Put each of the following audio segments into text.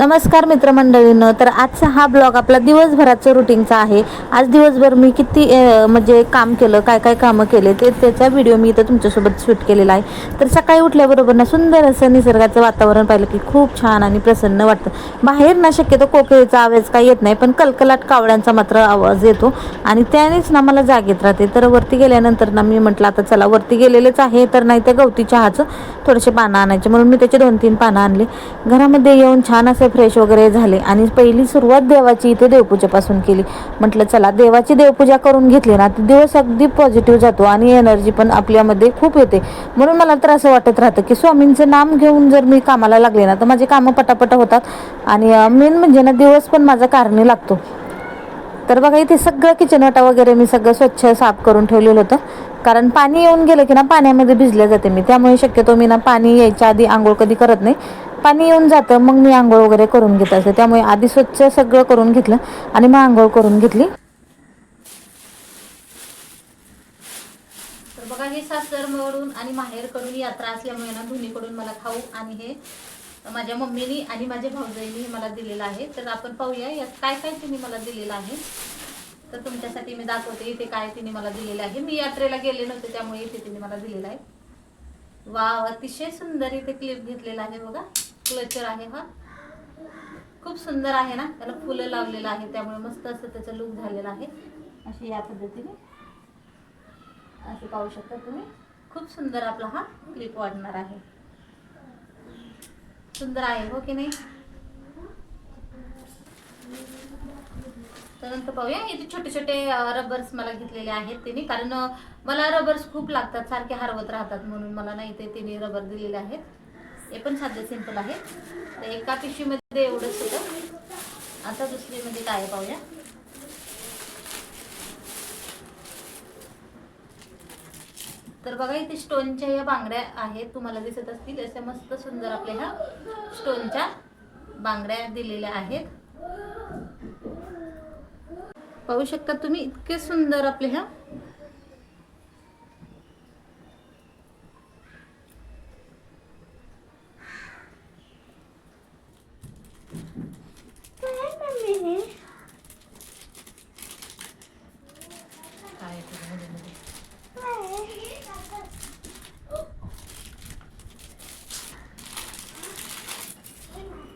नमस्कार मित्रमंडळींनो, तर आजचा हा ब्लॉग आपला दिवसभराचं रुटीनचा आहे। आज दिवसभर मी किती म्हणजे काम केलं, काय काय कामं केले ते त्याचा व्हिडिओ मी इथं तुमच्यासोबत शूट केलेला आहे। तर सकाळी उठल्याबरोबर ना सुंदर असं निसर्गाचं वातावरण पाहिलं की खूप छान आणि प्रसन्न वाटतं। बाहेर ना शक्यतो कोकिळेचा आवाज काही येत नाही, पण कलकलाट कावळ्यांचा मात्र आवाज येतो आणि त्यानेच ना मला जाग येत राहते। तर वरती गेल्यानंतर ना मी म्हटलं आता चला वरती गेलेलेच आहे, तर नाही त्या गवती चहाचं थोडेसे पानं आणायचे, म्हणून मी त्याचे 2-3 पानं आणले। घरामध्ये येऊन छान असे फ्रेश वगैरे झाले आणि पहिली सुरुवात देवाची इथे देवपूजेपासून केली। म्हटलं चला देवाची देवपूजा करून घेतली ना, दिवस अगदी पॉझिटिव्ह जातो आणि एनर्जी पण आपल्यामध्ये खूप येते। म्हणून मला तर असं वाटत राहतं की स्वामींचं नाम घेऊन जर मी कामाला लागले ना, तर माझे कामं पटापट होतात आणि मेन म्हणजे ना दिवस पण माझा कारणी लागतो। तर बघा इथे सगळं किचन वाटा वगैरे मी सगळं स्वच्छ साफ करून ठेवलेलं होतं, कारण पाणी येऊन गेलं की ना पाण्यामध्ये भिजले जाते मी, त्यामुळे शक्यतो मी ना पाणी यायच्या आधी आंघोळ कधी करत नाही। पाणी येऊन जातं मग मी आंघोळ वगैरे करून घेत असते, त्यामुळे आधी स्वच्छ सगळं करून घेतलं आणि मग आंघोळ करून घेतली। तर बघा हे सासरकडून आणि माहेरकडून यात्रा असल्यामुळे ना दोन्हीकडून मला खाऊ आणि हे माझ्या मम्मीनी आणि माझ्या भाऊजाईंनी मला दिलेलं आहे। तर आपण पाहूया यात काय काय तिने मला दिलेलं आहे। तर तुमच्यासाठी मी दाखवते इथे काय तिने मला दिलेलं आहे। मी यात्रेला गेले नव्हते त्यामुळे इथे तिने मला दिलेलं आहे। वाव, अतिशय सुंदर इथे क्लिप घेतलेला आहे बघा, क्लचर आहे हा, खूप सुंदर आहे ना, त्याला फुलं लावलेलं आहे त्यामुळे मस्त असं त्याचं लुक झालेलं आहे। अशी या पद्धतीने असं पाहू शकता तुम्ही, खूप सुंदर आपला हा क्लिप वाढणार आहे। सुंदर आहे हो की नाही। त्यानंतर पाहूया इथे छोटे छोटे रबर्स मला घेतलेले आहेत तिने, कारण मला रबर्स खूप लागतात, सारखे हरवत राहतात, म्हणून मला नाही ते तिने रबर दिलेले आहेत। हे पण साधे सिंपल आहे। तर एका पिशवीमध्ये एवढंच होतं। आता दुसरीमध्ये काय पाहूया। तर बघा इथे स्टोनच्या या बांगड्या आहेत, तुम्हाला दिसत असतील अशा मस्त सुंदर आपल्या ह्या स्टोनच्या बांगड्या दिलेल्या आहेत। पाहू शकता तुम्ही इतके सुंदर आपले ह्या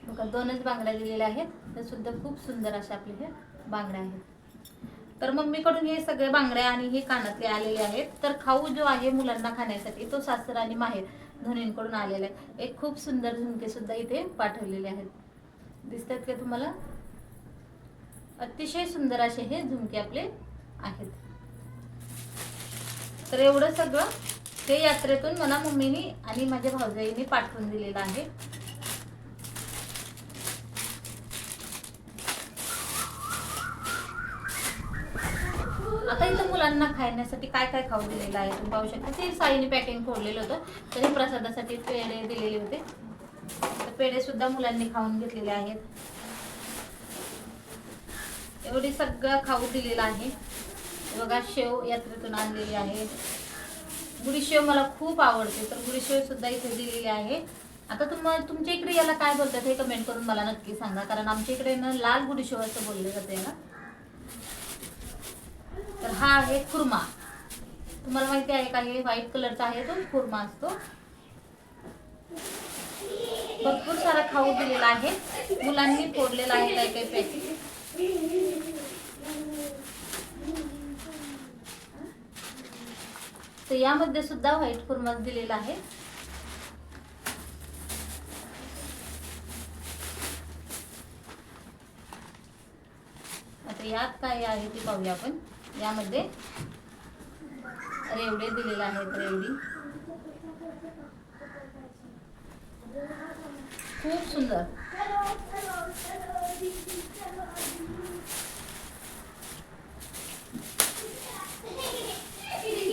बघा दोनच बांगड्या दिलेल्या आहेत, ते सुद्धा खूप सुंदर अशा आपले हे बांगड्या आहेत। तर मम्मीकडून हे सगळे बांगड्या आणि हे कानातले आलेले आहेत। तर खाऊ जो आहे मुलांना खाण्यासाठी तो सासर आणि माहेर दोन्हीकडून आलेला आहे। एक खूप सुंदर झुमके सुद्धा इथे पाठवलेले आहेत, दिसतात का तुम्हाला, अतिशय सुंदर असे हे झुमके आपले आहेत। तर एवढं सगळं ते यात्रेतून मला मम्मीनी आणि माझ्या भाऊजाईंनी पाठवून दिलेलं आहे। आता इथं मुलांना खाण्यासाठी काय काय खाऊ दिलेलं आहे तुम्ही पाहू शकता। ते साईने पॅकिंग फोडलेलं होतं, तरी प्रसादासाठी पेढे दिलेले होते, तर पेढे सुद्धा मुलांनी खाऊन घेतलेले आहेत। एवढी सगळं खाऊ दिलेलं आहे। बघा शेव यात्रेतून आणलेली आहे, गुडीशेव मला खूप आवडते, तर गुडीशेव सुद्धा इथे दिलेली आहे। आता तुमच्या इकडे याला काय बोलतात हे कमेंट करून मला नक्की सांगा, कारण आमच्या इकडे ना लाल गुडीशेव असं बोलले जाते ना। तर हा आहे खुर्मा, तुम्हाला माहिती आहे का, हे व्हाईट कलरचा आहे तो खुर्मा असतो। भरपूर सारा खाऊ दिलेला आहे, मुलांनी फोडलेला आहे काही काही पॅकेट। तर यामध्ये सुद्धा व्हाईट खुर्मा दिलेला आहे। आता यात काय आहे ते पाहूया आपण। यामध्ये रेवडे दिलेले आहेत, रेवडी खूप सुंदर।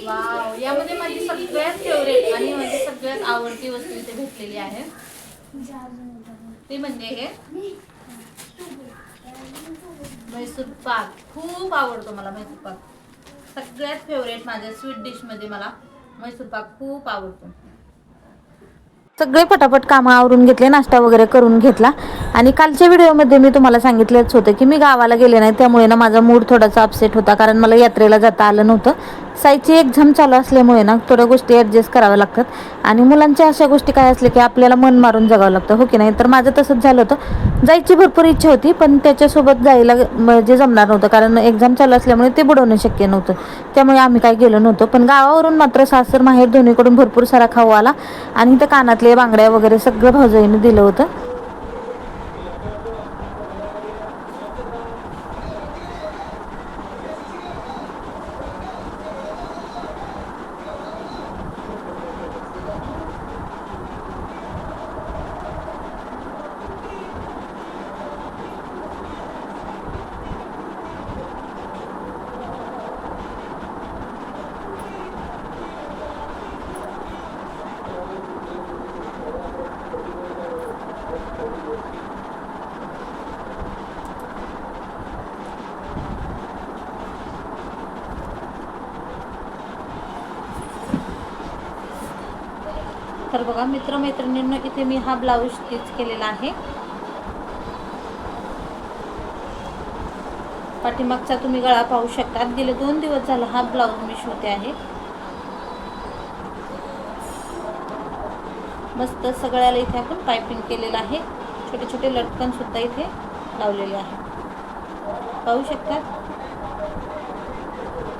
वाव, यामध्ये माझी सगळ्यात फेवरेट आणि माझी सगळ्यात आवडती वस्तू इथे भेटलेली आहे, ती म्हणजे हे म्हैसूर पाक। खूप आवडतो मला म्हैसूर पाक, सगळ्यात फेवरेट माझ्या स्वीट डिश मध्ये मला म्हैसूर पाक खूप आवडतो। सगळे पटापट कामं आवरून घेतले, नाश्ता वगैरे करून घेतला. आणि कालच्या व्हिडिओमध्ये मी तुम्हाला सांगितलंच होतं की मी गावाला गेले नाही, त्यामुळे ना माझा मूड थोडासा अपसेट होता, कारण मला यात्रेला जाता आलं नव्हतं. साईची एक्झाम चालू असल्यामुळे ना थोड्या गोष्टी ॲडजस्ट कराव्या लागतात. आणि मुलांच्या अशा गोष्टी काय असल्या की आपल्याला मन मारून जगावं लागतं, हो की नाही. तर माझं तसंच झालं होतं. जायची भरपूर इच्छा होती, पण त्याच्यासोबत जायला म्हणजे जमणार नव्हतं, कारण एक्झाम चालू असल्यामुळे ते बुडवणं शक्य नव्हतं. त्यामुळे आम्ही काय गेलो नव्हतो. पण गावावरून मात्र सासर माहेर दोन्हीकडून भरपूर सारा खाऊ आला. आणि त्या कानातले बांगड्या वगैरे सगळं भाऊजाईने दिलं होतं. तर बघा मित्रमैत्रिणींना, इथे मी हा ब्लाऊज स्टिच केलेला आहे. पाठीमागचा तुम्ही गळा पाहू शकता. गेले 2 दिवस झाला हा ब्लाऊज मी शिवते आहे. मस्त सगळ्याला इथे आपण पायपिंग केलेलं आहे. छोटे छोटे लटकन सुद्धा इथे लावलेले आहे, पाहू शकता.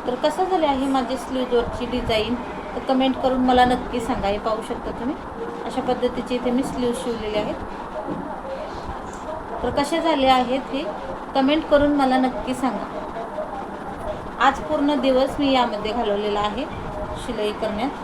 तर कसं झाले आहे माझी स्लीव्हजवरची डिझाईन, तर कमेंट करून मला नक्की सांगा. हे पाहू शकता तुम्ही, अशा पद्धतीचे इथे मी स्लीव्ह शिवलेले आहेत. तर कसे झाले आहेत हे कमेंट करून मला नक्की सांगा. आज पूर्ण दिवस मी यामध्ये घालवलेला आहे शिलाई करण्यात.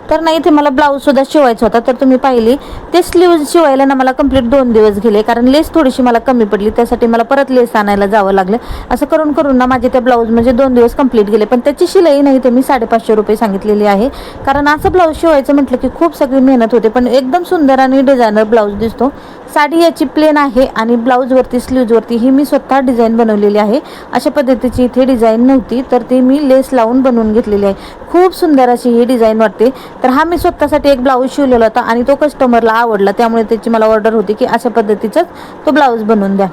तर नाही, इथे मला ब्लाऊजसुद्धा शिवायचा होता. तर तुम्ही पाहिली ते स्लीव्ज शिवायला ना मला कंप्लीट 2 दिवस गेले, कारण लेस थोडीशी मला कमी पडली. त्यासाठी मला परत लेस आणायला जावं लागलं. असं करून करून ना माझे त्या ब्लाऊज म्हणजे 2 दिवस कंप्लीट गेले. पण त्याची शिलाई नाही, ते मी 550 रुपये सांगितलेली आहे. कारण असं ब्लाऊज शिवायचं म्हटलं की खूप सगळी मेहनत होते, पण एकदम सुंदर आणि डिझायनर ब्लाऊज दिसतो. साडी याची प्लेन आहे आणि ब्लाऊजवरती स्लीव्जवरती ही मी स्वतः डिझाईन बनवलेली आहे. अशा पद्धतीची इथे डिझाईन नव्हती, तर ती मी लेस लावून बनवून घेतलेली आहे. खूप सुंदर अशी ही डिझाईन वाटते. तर हा मी स्वतःसाठी एक ब्लाऊज शिवलेला होता आणि तो कस्टमरला आवडला, त्यामुळे त्याची मला ऑर्डर होती की अशा पद्धतीचाच तो ब्लाऊज बनवून द्या.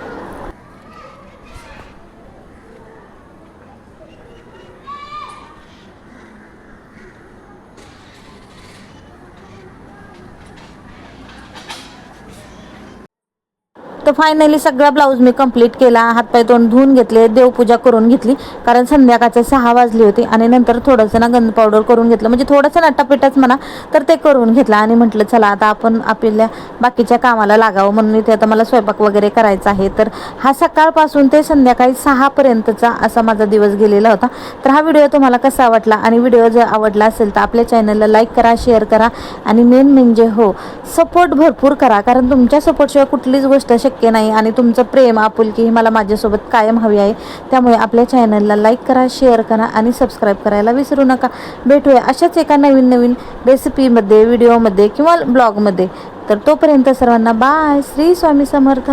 तर फायनली सगळा ब्लाऊज मी कंप्लीट केला. हातपाय तोंड धुवून घेतले, देवपूजा करून घेतली, कारण संध्याकाळचे 6 वाजले होते. आणि नंतर थोडंसं ना गंध पावडर करून घेतलं, म्हणजे थोडंसं नटापिटाच म्हणा, तर ते करून घेतलं. आणि म्हटलं चला आता आपण आपल्या बाकीच्या कामाला लागावं, म्हणून इथे आता मला स्वयंपाक वगैरे करायचा आहे. तर हा सकाळपासून ते संध्याकाळी 6 पर्यंतचा असा माझा दिवस गेलेला होता. तर हा व्हिडिओ तुम्हाला कसा वाटला, आणि व्हिडिओ जर आवडला असेल तर आपल्या चॅनलला लाईक करा, शेअर करा, आणि मेन म्हणजे सपोर्ट भरपूर करा, कारण तुमच्या सपोर्टशिवाय कुठलीच गोष्ट शक्य नाही. आणि तुमचं प्रेम आपुलकी ही मला माझ्यासोबत कायम हवी आहे. त्यामुळे आपल्या चॅनलला लाईक करा, शेअर करा, आणि सबस्क्राईब करायला विसरू नका. भेटूया अशाच एका नवीन नवीन रेसिपीमध्ये, व्हिडिओमध्ये किंवा ब्लॉगमध्ये. तर तोपर्यंत सर्वांना बाय. श्री स्वामी समर्थ.